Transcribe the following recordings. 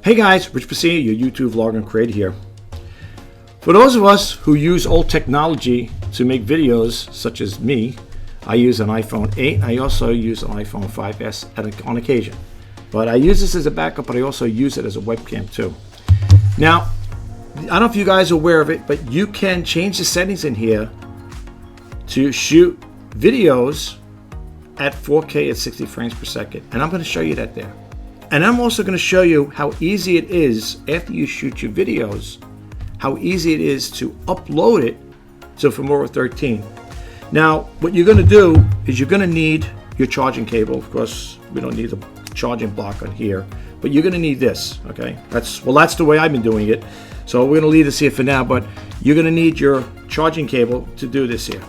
Hey guys, Rich Pacini, your YouTube vlogger and creator here. For those of us who use old technology to make videos, such as me, I use an iPhone 8. I also use an iPhone 5S on occasion. But I use this as a backup, but I also use it as a webcam too. Now, I don't know if you guys are aware of it, but you can change the settings in here to shoot videos at 4K at 60 frames per second. And I'm going to show you that there. And I'm also going to show you how easy it is after you shoot your videos, how easy it is to upload it to Filmora 13. Now, what you're going to do is you're going to need your charging cable. Of course, we don't need a charging block on here, but you're going to need this, okay? That's the way I've been doing it. So we're going to leave this here for now, but you're going to need your charging cable to do this here.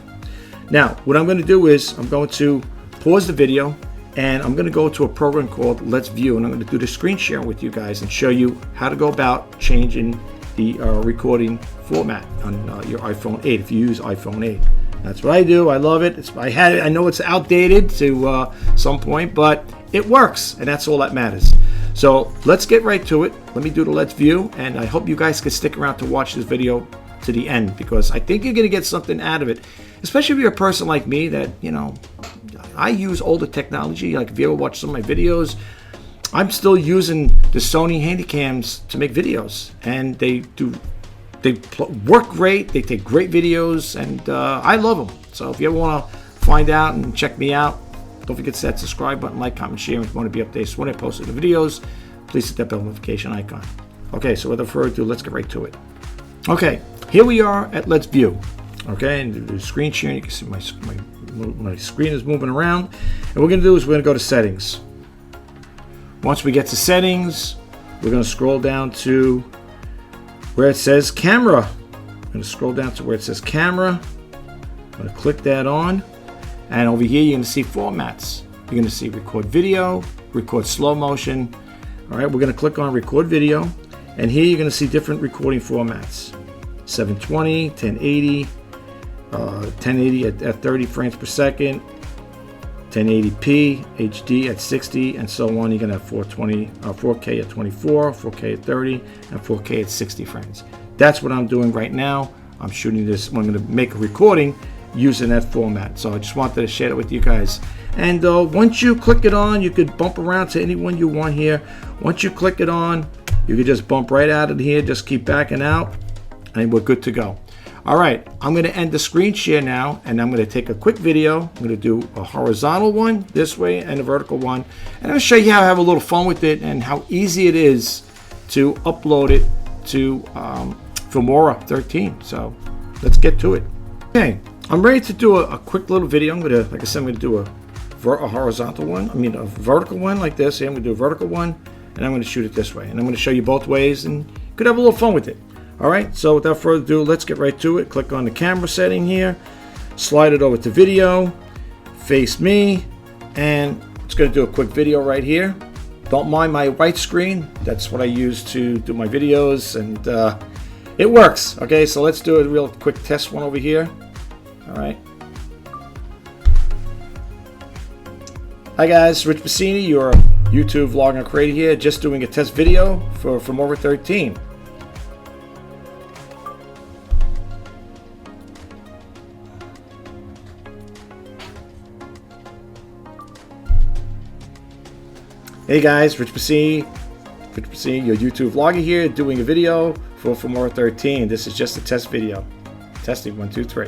Now, what I'm going to do is I'm going to pause the video, and I'm going to go to a program called Let's View, and I'm going to do the screen share with you guys and show you how to go about changing the recording format on your iPhone 8 if you use iPhone 8. That's what I do. I love it. I had it. I know it's outdated to some point, but it works, and that's all that matters. So let's get right to it. Let me do the Let's View, and I hope you guys can stick around to watch this video to the end, because I think you're going to get something out of it, especially if you're a person like me that, you know, I use older technology. Like if you ever watch some of my videos, I'm still using the Sony Handycams to make videos, and they work great. They take great videos, and I love them. So if you ever want to find out and check me out, don't forget to hit that subscribe button, like, comment, share. If you want to be updated when I post the videos, please hit that bell notification icon. Okay, so without further ado, let's get right to it. Okay, here we are at Let's View. Okay, and the screen sharing, you can see my screen is moving around. And what we're going to do is we're going to go to settings. Once we get to settings, we're going to scroll down to where it says camera. I'm going to scroll down to where it says camera. I'm going to click that on. And over here, you're going to see formats. You're going to see record video, record slow motion. All right, we're going to click on record video. And here you're going to see different recording formats. 720, 1080, 1080 at 30 frames per second, 1080p, HD at 60, and so on. You're going to have 4K at 24, 4K at 30, and 4K at 60 frames. That's what I'm doing right now. I'm shooting this. I'm going to make a recording using that format. So I just wanted to share it with you guys. And once you click it on, you could bump around to anyone you want here. Once you click it on, you could just bump right out of here. Just keep backing out, and we're good to go. All right, I'm going to end the screen share now, and I'm going to take a quick video. I'm going to do a horizontal one this way and a vertical one, and I'm going to show you how I have a little fun with it and how easy it is to upload it to Filmora 13. So let's get to it. Okay, I'm ready to do a quick little video. I'm going to, like I said, I'm going to do a horizontal one. I mean a vertical one like this. I'm going to do a vertical one, and I'm going to shoot it this way. And I'm going to show you both ways, and you could have a little fun with it. All right, so without further ado, let's get right to it. Click on the camera setting here, slide it over to video, face me, and it's going to do a quick video right here. Don't mind my white screen. That's what I use to do my videos, and it works. Okay, so let's do a real quick test one over here. All right. Hi guys, Rich Pacini, your YouTube vlogger creator here, just doing a test video for Filmora 13. Hey guys, Rich Pacini, your YouTube vlogger here, doing a video for Filmora 13. This is just a test video. Testing 1, 2, 3.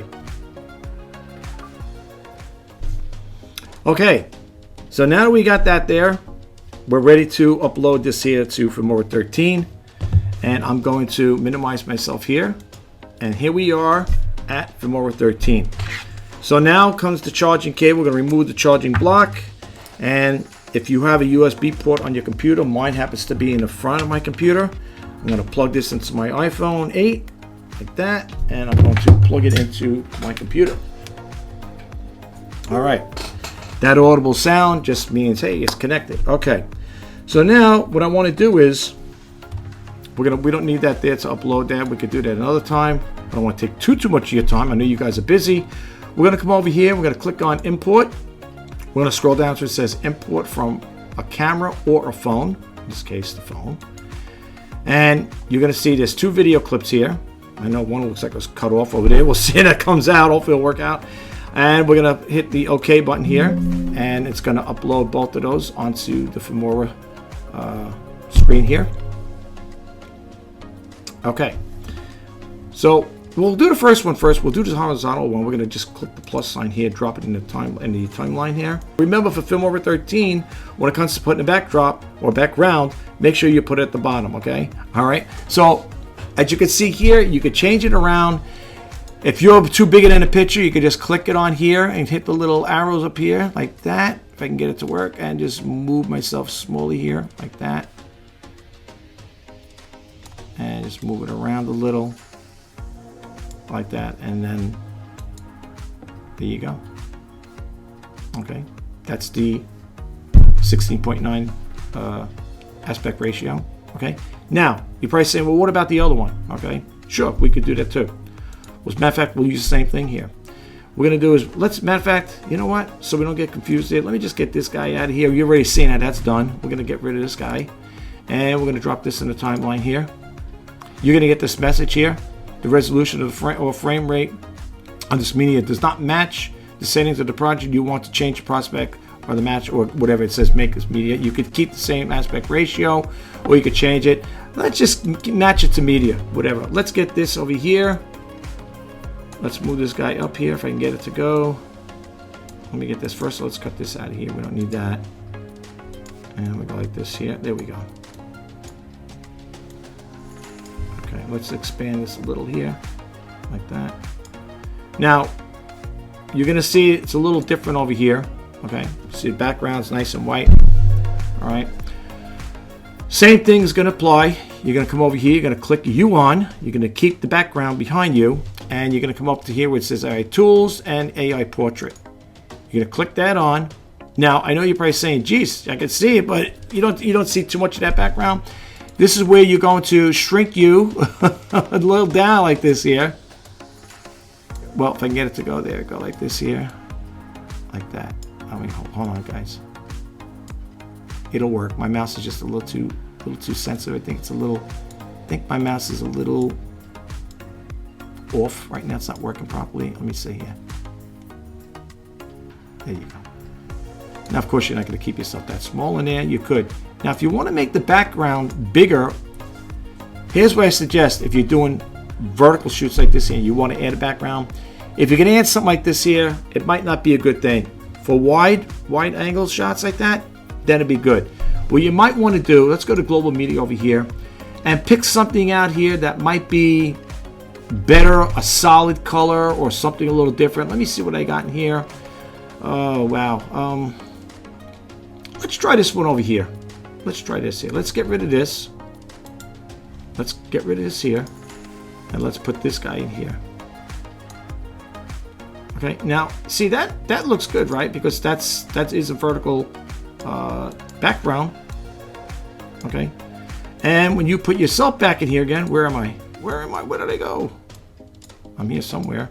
Okay, so now that we got that there, we're ready to upload this here to Filmora 13. And I'm going to minimize myself here. And here we are at Filmora 13. So now comes the charging cable. We're going to remove the charging block. And if you have a USB port on your computer, mine happens to be in the front of my computer. I'm going to plug this into my iPhone 8 like that, and I'm going to plug it into my computer. All right, that audible sound just means, hey, it's connected. Okay, so now what I want to do is we don't need that there to upload that. We could do that another time. I don't want to take too much of your time. I know you guys are busy. We're going to come over here. We're going to click on import. We're going to scroll down to it says import from a camera or a phone, in this case the phone. And you're going to see there's 2 video clips here. I know one looks like it was cut off over there. We'll see if that comes out. Hopefully it'll work out. And we're going to hit the OK button here, and it's going to upload both of those onto the Filmora screen here. Okay, so we'll do the first one first. We'll do the horizontal one. We're going to just click the plus sign here, drop it in the timeline here. Remember, for Filmora 13, when it comes to putting a backdrop or background, make sure you put it at the bottom. Okay, all right. So as you can see here, you could change it around. If you're too big in the picture, you can just click it on here and hit the little arrows up here like that. If I can get it to work, and just move myself smallly here like that. And just move it around a little like that. And then there you go. Okay, that's the 16.9 aspect ratio. Okay, now you're probably saying, well, what about the other one? Okay, sure, we could do that too. Well, as a matter of fact, we'll use the same thing here. What we're going to do is, matter of fact, you know what? So we don't get confused here, let me just get this guy out of here. You've already seen that. That's done. We're going to get rid of this guy. And we're going to drop this in the timeline here. You're going to get this message here. The resolution of the frame rate on this media does not match the settings of the project. You want to change the prospect or the match or whatever it says, make this media. You could keep the same aspect ratio, or you could change it. Let's just match it to media, whatever. Let's get this over here. Let's move this guy up here if I can get it to go. Let me get this first. So let's cut this out of here. We don't need that. And we go like this here. There we go. Okay, let's expand this a little here, like that. Now, you're going to see it's a little different over here. Okay, see the background's nice and white. All right. Same thing is going to apply. You're going to come over here. You're going to click U on. You're going to keep the background behind you. And you're going to come up to here where it says AI Tools and AI Portrait. You're going to click that on. Now, I know you're probably saying, geez, I can see it, but you don't see too much of that background. This is where you're going to shrink you a little down like this here. Well, if I can get it to go there, go like this here. Like that. I mean, hold on, guys. It'll work. My mouse is just a little too sensitive. I think my mouse is a little off right now. It's not working properly. Let me see here. There you go. Now, of course, you're not going to keep yourself that small in there. You could. Now, if you want to make the background bigger, here's what I suggest. If you're doing vertical shoots like this here, you want to add a background. If you're going to add something like this here, it might not be a good thing. For wide angle shots like that, then it'd be good. What you might want to do, let's go to global media over here and pick something out here that might be better, a solid color or something a little different. Let me see what I got in here. Oh, wow. Let's try this one over here. Let's try this here. Let's get rid of this. Let's get rid of this here. And let's put this guy in here. Okay, now, see that looks good, right? Because that is a vertical background. Okay. And when you put yourself back in here again, where am I? Where did I go? I'm here somewhere.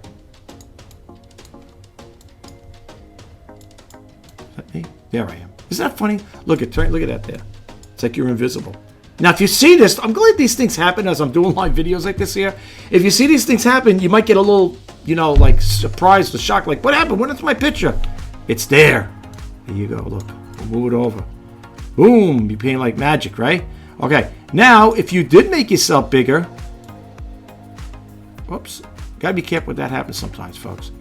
Is that me? There I am. Isn't that funny? Look at that there. It's like you're invisible. Now, if you see this, I'm glad these things happen as I'm doing live videos like this here. If you see these things happen, you might get a little, like surprised or shocked. Like, what happened? Where's my picture? It's there. There you go. Look. We'll move it over. Boom. You're paying like magic, right? Okay. Now, if you did make yourself bigger, whoops. Gotta be careful when that happens sometimes, folks.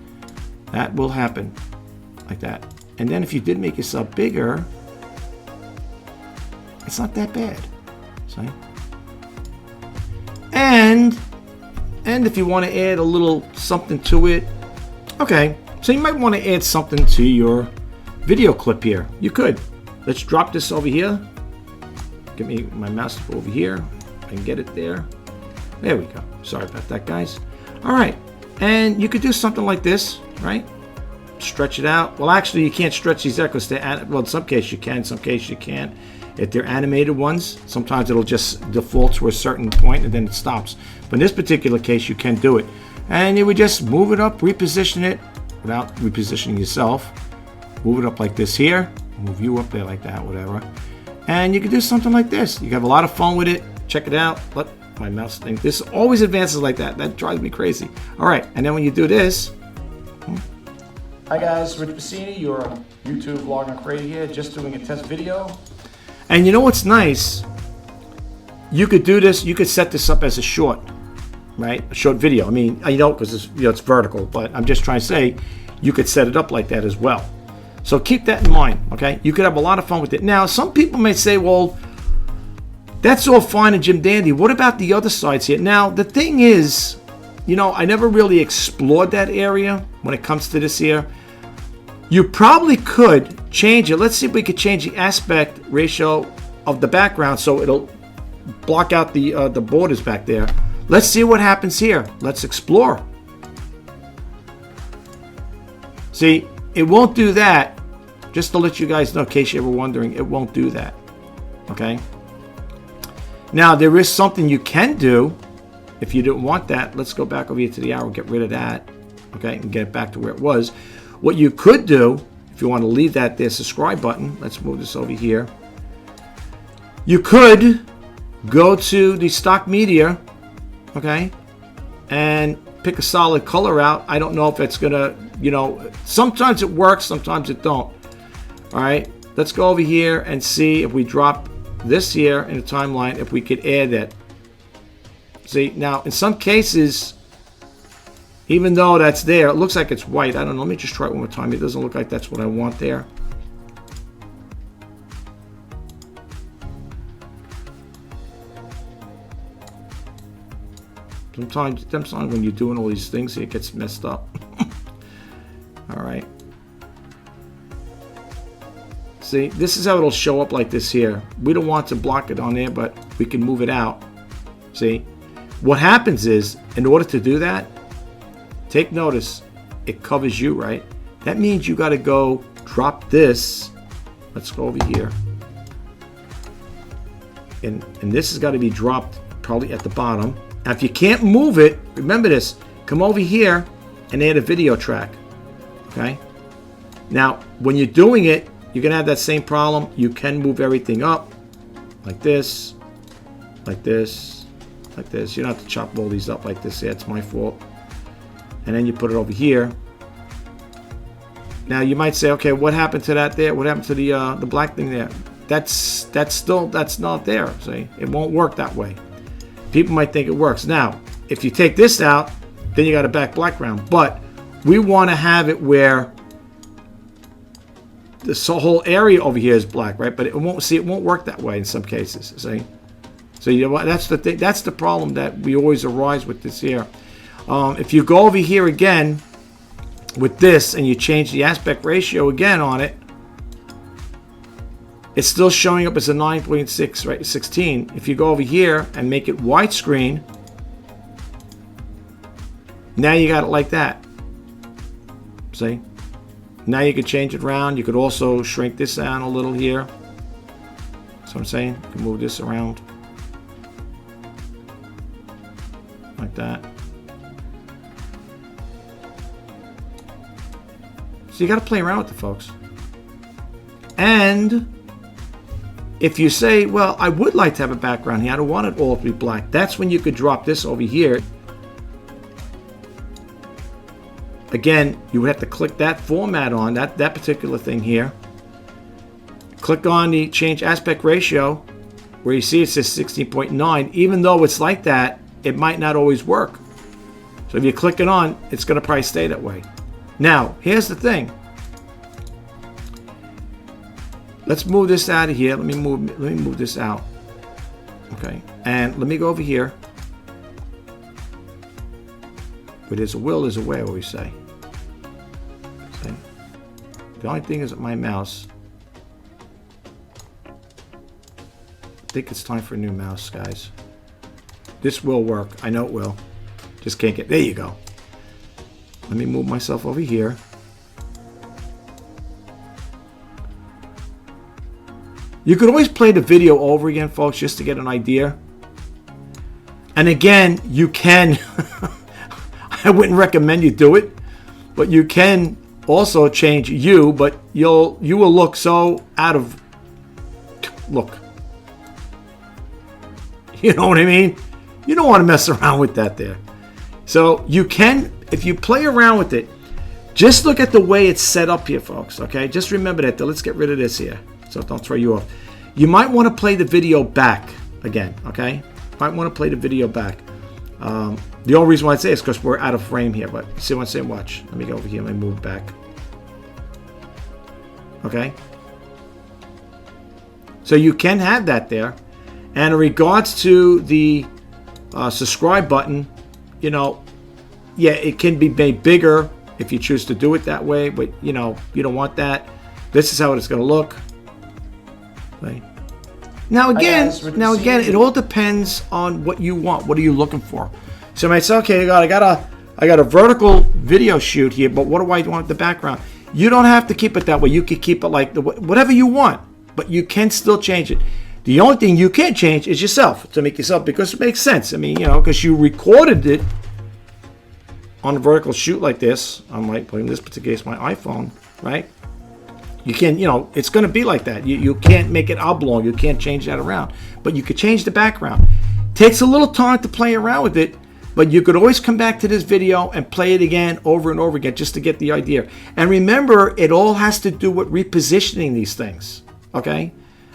That will happen like that. And then if you did make yourself bigger, it's not that bad. See? And if you want to add a little something to it, okay. So you might want to add something to your video clip here. You could. Let's drop this over here. Get me my mouse to go over here. I can get it there. There we go. Sorry about that, guys. All right. And you could do something like this, right? Stretch it out. Well, actually, you can't stretch these out because they're, well, in some cases you can, in some cases you can't. If they're animated ones, sometimes it'll just default to a certain point and then it stops. But in this particular case, you can do it. And you would just move it up, reposition it without repositioning yourself. Move it up like this here. Move you up there like that, whatever. And you can do something like this. You can have a lot of fun with it. check it out. Let my mouse thing. This always advances like that. That drives me crazy. All right, and then when you do this. Hi guys, Rich Bassini, your YouTube vlog and creator here, just doing a test video. And you know what's nice? You could do this. You could set this up as a short, right? A short video. I mean, you know, because it's, you know, it's vertical. But I'm just trying to say, you could set it up like that as well. So keep that in mind, okay? You could have a lot of fun with it. Now, some people may say, well, that's all fine and Jim Dandy. What about the other sides here? Now, the thing is, you know, I never really explored that area when it comes to this here. You probably could change it. Let's see if we could change the aspect ratio of the background so it'll block out the borders back there. Let's see what happens here. Let's explore. See, it won't do that. Just to let you guys know, in case you're ever wondering, it won't do that. Okay? Now, there is something you can do if you didn't want that. Let's go back over here to the arrow, get rid of that. Okay? And get it back to where it was. What you could do, if you want to leave that there, subscribe button. Let's move this over here. You could go to the stock media, okay, and pick a solid color out. I don't know if it's gonna, you know, sometimes it works, sometimes it don't. All right, let's go over here and see if we drop this here in the timeline, if we could add that. See, now in some cases, even though that's there, it looks like it's white. I don't know, let me just try it one more time. It doesn't look like that's what I want there. Sometimes when you're doing all these things, it gets messed up. All right. See, this is how it'll show up like this here. We don't want to block it on there, but we can move it out. See, what happens is, in order to do that, take notice, it covers you, right? That means you got to go drop this. Let's go over here. And this has got to be dropped probably at the bottom. Now, if you can't move it, remember this. Come over here and add a video track. Okay? Now, when you're doing it, you're going to have that same problem. You can move everything up like this, like this, like this. You don't have to chop all these up like this. Yeah, it's my fault. And then you put it over here. Now, you might say, okay, what happened to that there? What happened to the black thing there? That's not there. See? It won't work that way. People might think it works. Now, if you take this out, then you got a back background. But we want to have it where this whole area over here is black, right? But it won't work that way in some cases. See? So you know what? That's the thing. That's the problem that we always arise with this here. If you go over here again with this and you change the aspect ratio again on it, it's still showing up as a 9.6, right? 16. If you go over here and make it widescreen, now you got it like that. See? Now you can change it around. You could also shrink this down a little here. That's what I'm saying. You can move this around. Like that. So you got to play around with it, folks. And if you say, well, I would like to have a background here, I don't want it all to be black, that's when you could drop this over here. Again, you would have to click that format on, that particular thing here. Click on the change aspect ratio, where you see it says 16.9. Even though it's like that, it might not always work. So if you click it on, it's going to probably stay that way. Now, here's the thing. Let's move this out of here. Let me move this out. Okay, and let me go over here. Where there's a will, there's a way, I always say. See? The only thing is that my mouse. I think it's time for a new mouse, guys. This will work. I know it will. Just can't get. There you go. Let me move myself over here. You could always play the video over again, folks, just to get an idea. And again, you can. I wouldn't recommend you do it, but you can also change you. But you will look so out of look. You know what I mean? You don't want to mess around with that there. So you can, if you play around with it, just look at the way it's set up here, folks, okay? Just remember that. Let's get rid of this here so don't throw you off. You might want to play the video back again, okay? Might want to play the video back. The only reason why I say it is because we're out of frame here, but see what I'm saying? Watch. Let me go over here. Let me move back. Okay? So you can have that there. And in regards to the subscribe button, you know, yeah, it can be made bigger if you choose to do it that way, but you know, you don't want that. This is how it's going to look. Okay. Now again, it all depends on what you want. What are you looking for? So you might say, okay, I got a vertical video shoot here, but what do I want the background? You don't have to keep it that way. You can keep it like whatever you want, but you can still change it. The only thing you can't change is yourself, to make yourself, because it makes sense. I mean, you know, because you recorded it on a vertical shoot like this, on my, in this particular case, my iPhone, right? You can, you know, it's going to be like that. You can't make it oblong. You can't change that around. But you could change the background. Takes a little time to play around with it, but you could always come back to this video and play it again over and over again just to get the idea. And remember, it all has to do with repositioning these things, okay?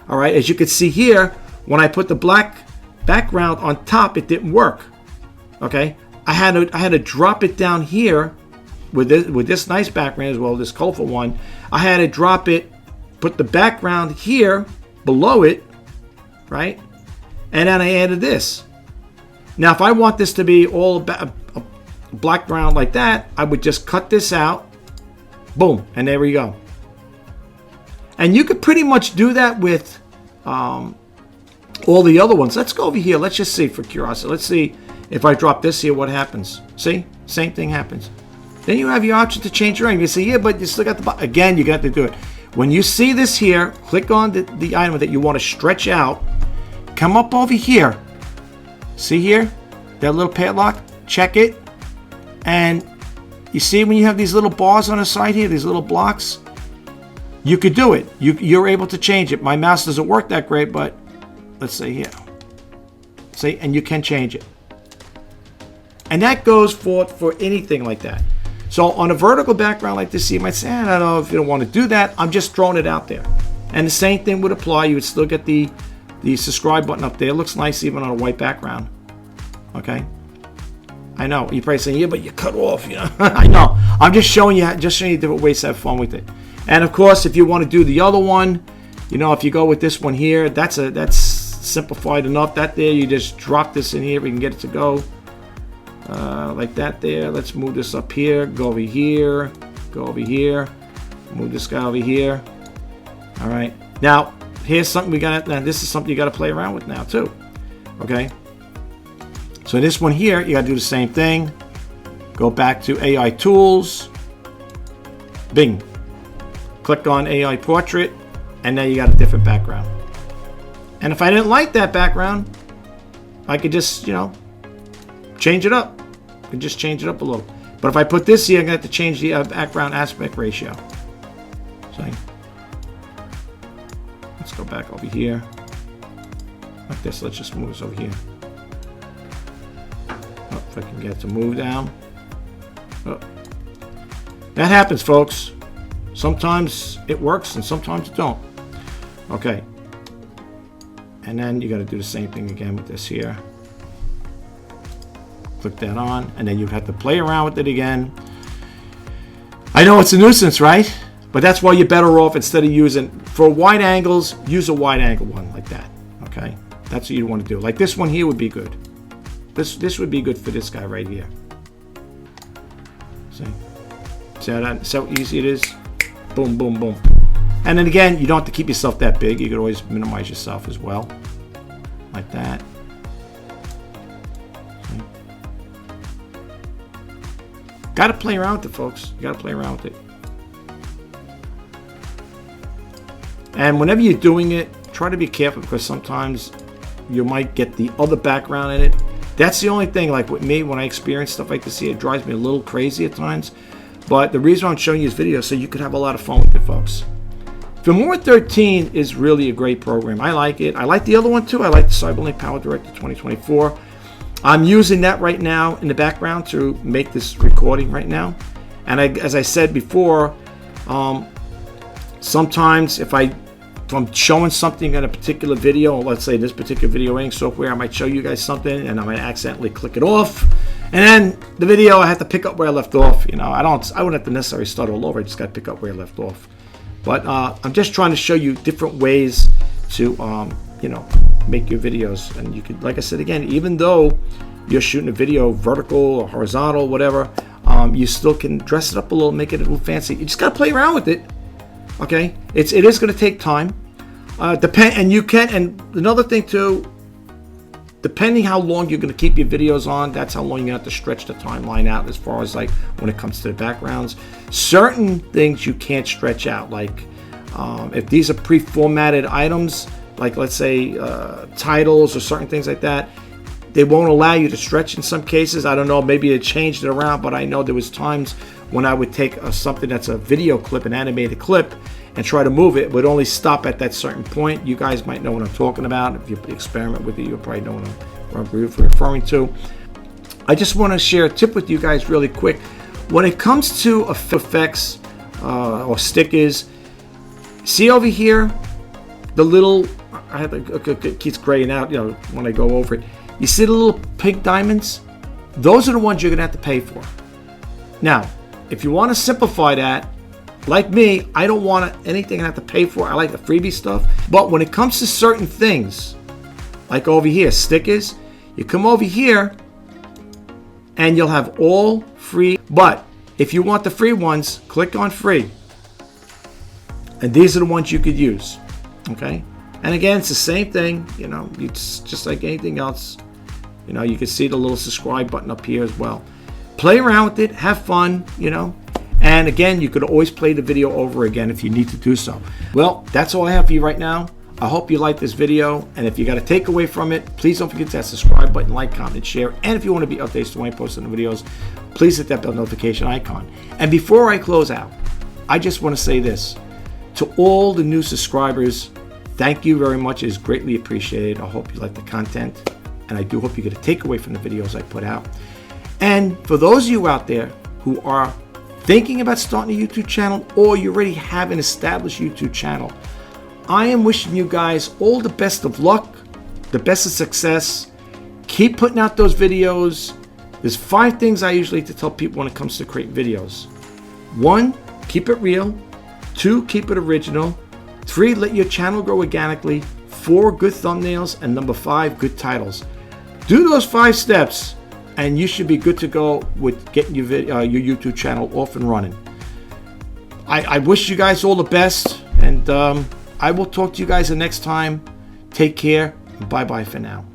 All right, as you can see here, when I put the black background on top, it didn't work, okay? I had to drop it down here with this nice background as well, this colorful one. I had to drop it, put the background here below it, right? And then I added this. Now, if I want this to be all a black ground like that, I would just cut this out, boom, and there we go. And you could pretty much do that with all the other ones. Let's go over here. Let's just see for curiosity. Let's see if I drop this here, what happens. See? Same thing happens. Then you have your option to change your angle. You say, yeah, but you still got the button. Again, you got to do it. When you see this here, click on the item that you want to stretch out. Come up over here. See here? That little padlock? Check it. And you see when you have these little bars on the side here, these little blocks? You could do it. You're able to change it. My mouse doesn't work that great, but let's say here. See? And you can change it. And that goes for anything like that. So on a vertical background like this, you might say, I don't know if you don't want to do that. I'm just throwing it out there. And the same thing would apply. You would still get the subscribe button up there. It looks nice even on a white background. Okay? I know. You're probably saying, yeah, but you cut off. You know? I know. I'm just showing you different ways to have fun with it. And of course, if you want to do the other one, you know, if you go with this one here, that's simplified enough. That there, you just drop this in here. We can get it to go. Like that there. Let's move this up here. Go over here. Go over here. Move this guy over here. All right. Now, here's something this is something you got to play around with now too. Okay. So this one here, you got to do the same thing. Go back to AI Tools. Bing. Click on AI Portrait. And now you got a different background. And if I didn't like that background, I could just, you know, change it up. I can just change it up a little. But if I put this here, I'm going to have to change the background aspect ratio. So let's go back over here. Like this. Let's just move this over here. Oh, if I can get it to move down. Oh. That happens, folks. Sometimes it works and sometimes it don't. Okay. And then you got to do the same thing again with this here. Click that on, and then you'd have to play around with it again. I know it's a nuisance, right? But that's why you're better off, instead of using, for wide angles, use a wide angle one like that, okay? That's what you want to do. Like this one here would be good. This would be good for this guy right here. See how easy it is? Boom, boom, boom. And then again, you don't have to keep yourself that big. You can always minimize yourself as well, like that. Got to play around with it, folks. You got to play around with it. And whenever you're doing it, try to be careful, because sometimes you might get the other background in it. That's the only thing, like with me, when I experience stuff like this, it drives me a little crazy at times. But the reason I'm showing you this video is so you could have a lot of fun with it, folks. Filmora 13 is really a great program. I like it. I like the other one too. I like the Cyberlink Power Director 2024. I'm using that right now in the background to make this recording right now. And as I said before, sometimes if I'm showing something in a particular video, let's say this particular video editing software, I might show you guys something and I might accidentally click it off, and then the video I have to pick up where I left off. I wouldn't have to necessarily start all over. I just got to pick up where I left off. But I'm just trying to show you different ways to make your videos. And you could, like I said again, even though you're shooting a video vertical or horizontal, whatever, you still can dress it up a little, make it a little fancy. You just got to play around with it. Okay, it is going to take time. And another thing too, depending how long you're going to keep your videos on, that's how long you have to stretch the timeline out as far as like when it comes to the backgrounds. Certain things you can't stretch out, like if these are pre-formatted items, like let's say titles or certain things like that, they won't allow you to stretch in some cases. I don't know, maybe it changed it around, but I know there was times when I would take something that's a video clip, an animated clip, and try to move it. It would only stop at that certain point. You guys might know what I'm talking about. If you experiment with it, you'll probably know what I'm referring to. I just want to share a tip with you guys really quick. When it comes to effects or stickers, see over here, the little, it keeps graying out, when I go over it. You see the little pink diamonds? Those are the ones you're going to have to pay for. Now, if you want to simplify that, like me, I don't want anything I have to pay for. I like the freebie stuff. But when it comes to certain things, like over here, stickers, you come over here and you'll have all free. But if you want the free ones, click on free. And these are the ones you could use. Okay? And again, it's the same thing. It's just like anything else. You can see the little subscribe button up here as well. Play around with it, have fun, And again, you could always play the video over again if you need to do so. Well, that's all I have for you right now. I hope you liked this video. And if you got a takeaway from it, please don't forget to hit that subscribe button, like, comment, share. And if you want to be updated when I post the videos, please hit that bell notification icon. And before I close out, I just want to say this. To all the new subscribers, thank you very much. It is greatly appreciated. I hope you like the content. And I do hope you get a takeaway from the videos I put out. And for those of you out there who are thinking about starting a YouTube channel, or you already have an established YouTube channel, I am wishing you guys all the best of luck, the best of success. Keep putting out those videos. There's 5 things I usually like to tell people when it comes to create videos. 1, keep it real. 2, keep it original. 3, let your channel grow organically. 4, good thumbnails. And number 5, good titles. Do those 5 steps and you should be good to go with getting your YouTube channel off and running. I wish you guys all the best, and I will talk to you guys the next time. Take care. Bye-bye for now.